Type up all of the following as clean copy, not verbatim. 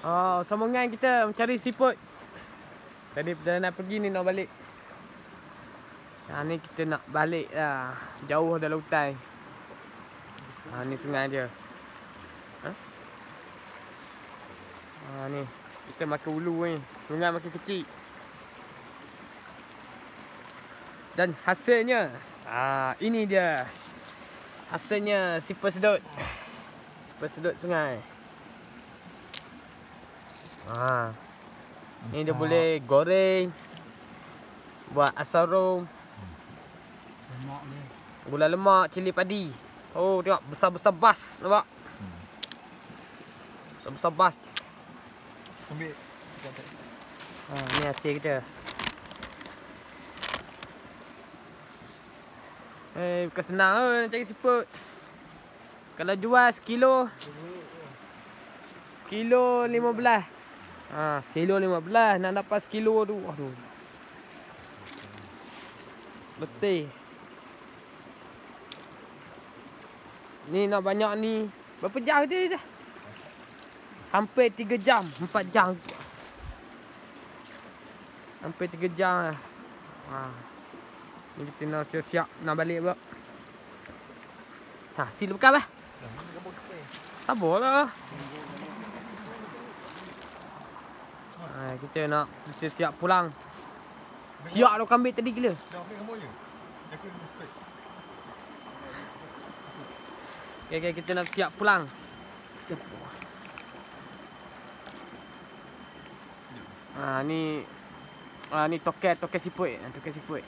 Oh, sambungan kita mencari siput. Tadi perjalanan pergi ni nak balik. Ni kita nak balik lah. Jauh dalam hutan. Ni sungai dia. Ni kita makan ulu ni. Sungai makin kecil. Dan hasilnya ini dia. Hasilnya siput sedut. Siput sedut sungai. Ni dia boleh goreng, buat asam rom, lemak ni. gula lemak, cili padi. Oh, tengok besar-besar bas, nampak? Besar-besar bas. Ambil. Ni hasil kita. Bukan senang nak cari siput. Kalau jual sekilo 15. Sekilo 15. Nak dapat sekilo tu, aduh, letih. Ni nak banyak ni. Berapa jam kita ni? Hampir 3 jam, 4 jam. Hampir 3 jam lah. Ni kita nak siap-siap nak balik pula. Sila bekal bah. Sabarlah. Kita nak siap-siap pulang. Siap dah kambing tadi gila. Okay, kita nak siap pulang. Ni toket siput. Toket siput.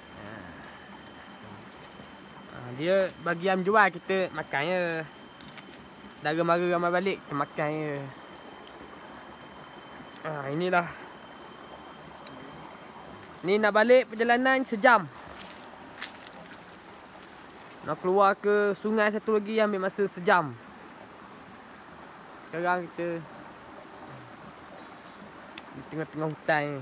Dia bagi am jual, kita makan je. Dara-mara ramai balik, kita makan je. Inilah. Ni nak balik perjalanan sejam. Nak keluar ke sungai satu lagi ambil masa sejam. Sekarang kita di tengah-tengah hutan ni.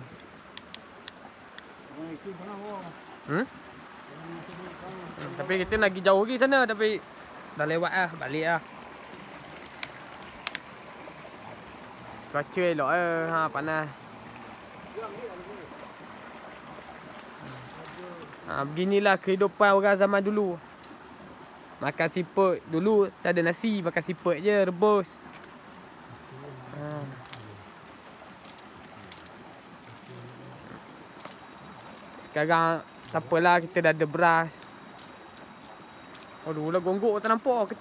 Tapi kita nak pergi jauh lagi sana. Tapi dah lewat lah, balik lah. Cuaca elok panas. Beginilah kehidupan orang zaman dulu. Makan siput. Dulu tak ada nasi, makan siput je, rebus. Sekarang tak apalah, kita dah ada beras. Aduh, lah gonggok tak nampak.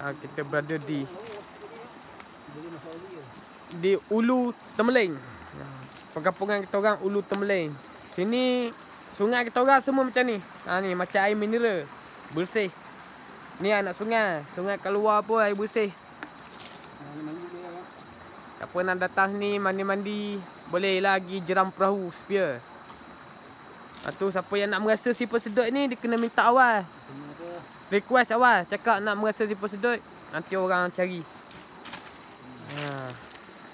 Kita berada di Ulu Temeling. Perkampungan kita orang Ulu Temeling. Sini sungai kita orang semua macam ni. Ni macam air mineral, bersih. Ni anak sungai. Sungai keluar pun air bersih. Siapa nak datang ni mandi-mandi, boleh lagi jeram perahu spear. Tu siapa yang nak merasa siput sedut ni, dia kena minta awal. Request awal, cakap nak merasa siput sedut, nanti orang cari.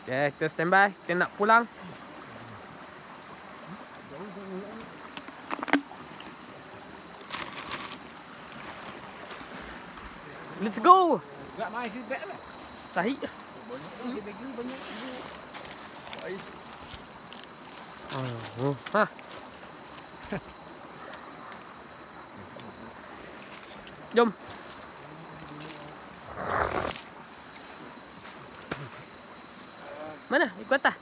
Okay, kita standby, kita nak pulang. Let's go. Enggak main feedback lah. Tahi. Jom. Mana? Ikut atas.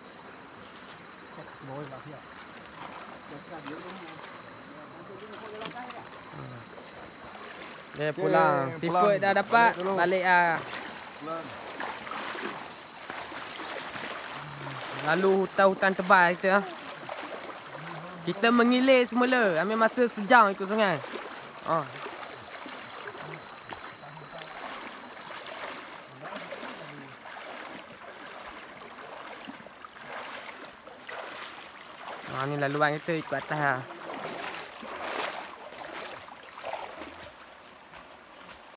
Dia pulang. Siput dah dapat. Balik ah. Lalu hutan-hutan tebal kita. Kita mengilir semula. Ambil masa sejam ikut sungai. Ni laluan kita ikut atas lah.